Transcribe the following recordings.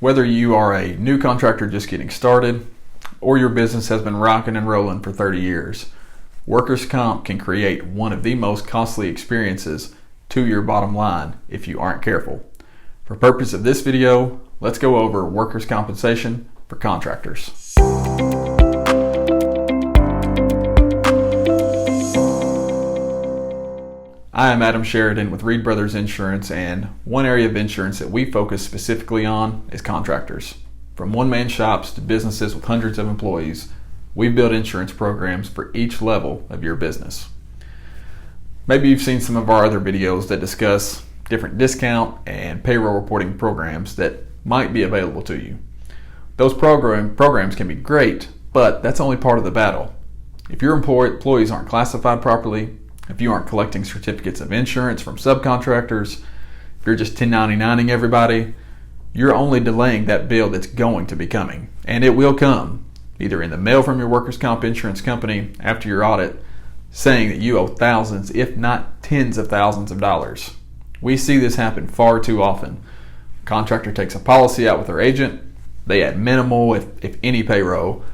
Whether you are a new contractor just getting started or your business has been rocking and rolling for 30 years, workers' comp can create one of the most costly experiences to your bottom line if you aren't careful. For purpose of this video, let's go over workers' compensation for contractors. I am Adam Sheridan with Reed Brothers Insurance, and one area of insurance that we focus specifically on is contractors. From one-man shops to businesses with hundreds of employees, we build insurance programs for each level of your business. Maybe you've seen some of our other videos that discuss different discount and payroll reporting programs that might be available to you. Those programs can be great, but that's only part of the battle. If your employees aren't classified properly, if you aren't collecting certificates of insurance from subcontractors, if you're just 1099ing everybody, you're only delaying that bill that's going to be coming. And it will come, either in the mail from your workers' comp insurance company after your audit, saying that you owe thousands, if not tens of thousands of dollars. We see this happen far too often. A contractor takes a policy out with their agent, they add minimal, if any, payroll.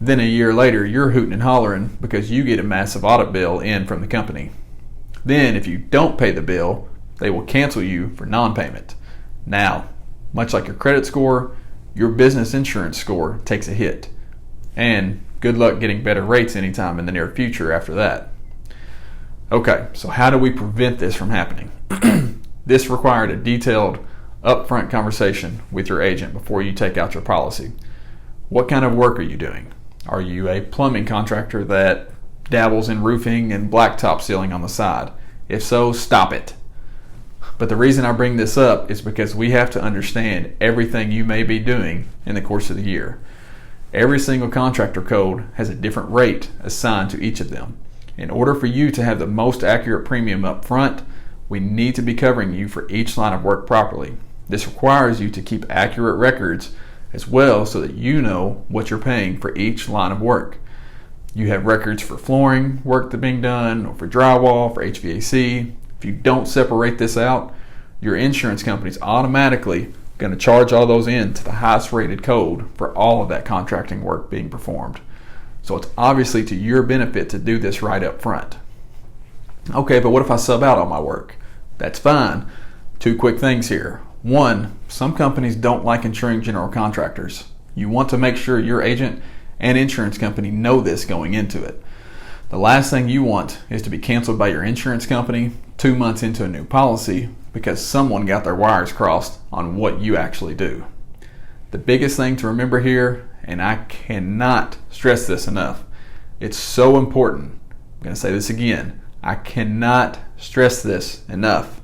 Then a year later, you're hooting and hollering because you get a massive audit bill in from the company. Then, if you don't pay the bill, they will cancel you for non-payment. Now, much like your credit score, your business insurance score takes a hit. And good luck getting better rates anytime in the near future after that. Okay, so how do we prevent this from happening? This required a detailed, upfront conversation with your agent before you take out your policy. What kind of work are you doing? Are you a plumbing contractor that dabbles in roofing and blacktop sealing on the side? If so, stop it. But the reason I bring this up is because we have to understand everything you may be doing in the course of the year. Every single contractor code has a different rate assigned to each of them. In order for you to have the most accurate premium up front, we need to be covering you for each line of work properly. This requires you to keep accurate records as well so that you know what you're paying for each line of work. You have records for flooring work that's being done, or for drywall, for HVAC. If you don't separate this out, your insurance company's automatically going to charge all those in to the highest rated code for all of that contracting work being performed. So it's obviously to your benefit to do this right up front. Okay, but what if I sub out all my work? That's fine. Two quick things here. One, some companies don't like insuring general contractors. You want to make sure your agent and insurance company know this going into it. The last thing you want is to be canceled by your insurance company 2 months into a new policy because someone got their wires crossed on what you actually do. The biggest thing to remember here, and I cannot stress this enough, it's so important. I'm going to say this again. I cannot stress this enough.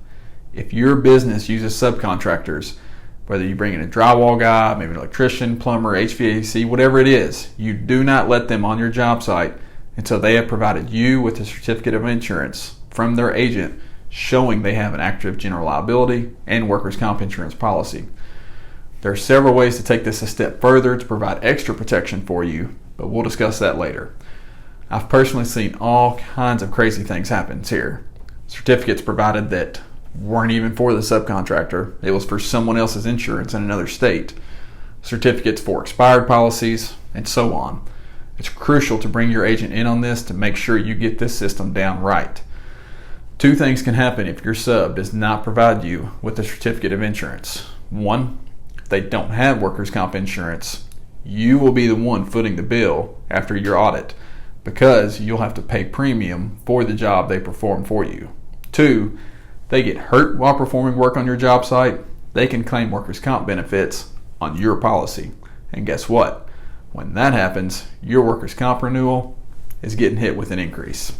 If your business uses subcontractors, whether you bring in a drywall guy, maybe an electrician, plumber, HVAC, whatever it is, you do not let them on your job site until they have provided you with a certificate of insurance from their agent showing they have an active general liability and workers' comp insurance policy. There are several ways to take this a step further to provide extra protection for you, but we'll discuss that later. I've personally seen all kinds of crazy things happen here. Certificates provided that weren't even for the subcontractor. It was for someone else's insurance in another state. Certificates for expired policies, and so on. It's crucial to bring your agent in on this to make sure you get this system down right. Two things can happen if your sub does not provide you with a certificate of insurance. One, if they don't have workers' comp insurance, you will be the one footing the bill after your audit because you'll have to pay premium for the job they perform for you. Two, they get hurt while performing work on your job site, they can claim workers' comp benefits on your policy. And guess what? When that happens, your workers' comp renewal is getting hit with an increase.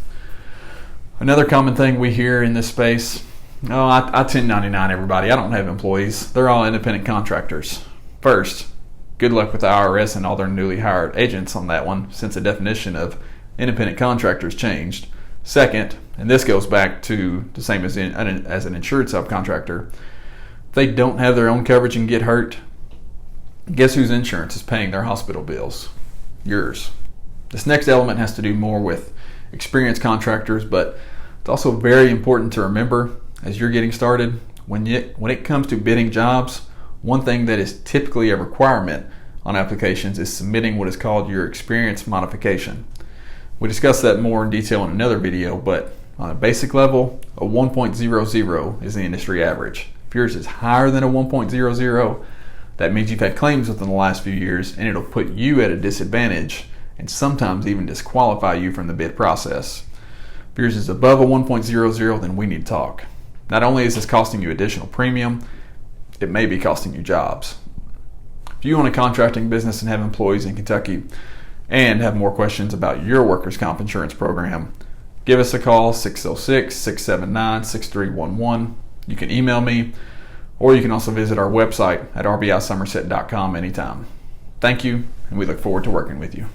Another common thing we hear in this space, I 1099 everybody. I don't have employees. They're all independent contractors. First, good luck with the IRS and all their newly hired agents on that one, since the definition of independent contractors changed. Second, and this goes back to the same as an insured subcontractor, if they don't have their own coverage and get hurt, guess whose insurance is paying their hospital bills? Yours. This next element has to do more with experienced contractors, but it's also very important to remember as you're getting started, when it comes to bidding jobs, One thing that is typically a requirement on applications is submitting what is called your experience modification. We discussed that more in detail in another video, but on a basic level, a 1.00 is the industry average. If yours is higher than a 1.00, that means you've had claims within the last few years, and it'll put you at a disadvantage and sometimes even disqualify you from the bid process. If yours is above a 1.00, then we need to talk. Not only is this costing you additional premium, it may be costing you jobs. If you own a contracting business and have employees in Kentucky and have more questions about your workers' comp insurance program, give us a call, 606-679-6311. You can email me, or you can also visit our website at rbisomerset.com anytime. Thank you, and we look forward to working with you.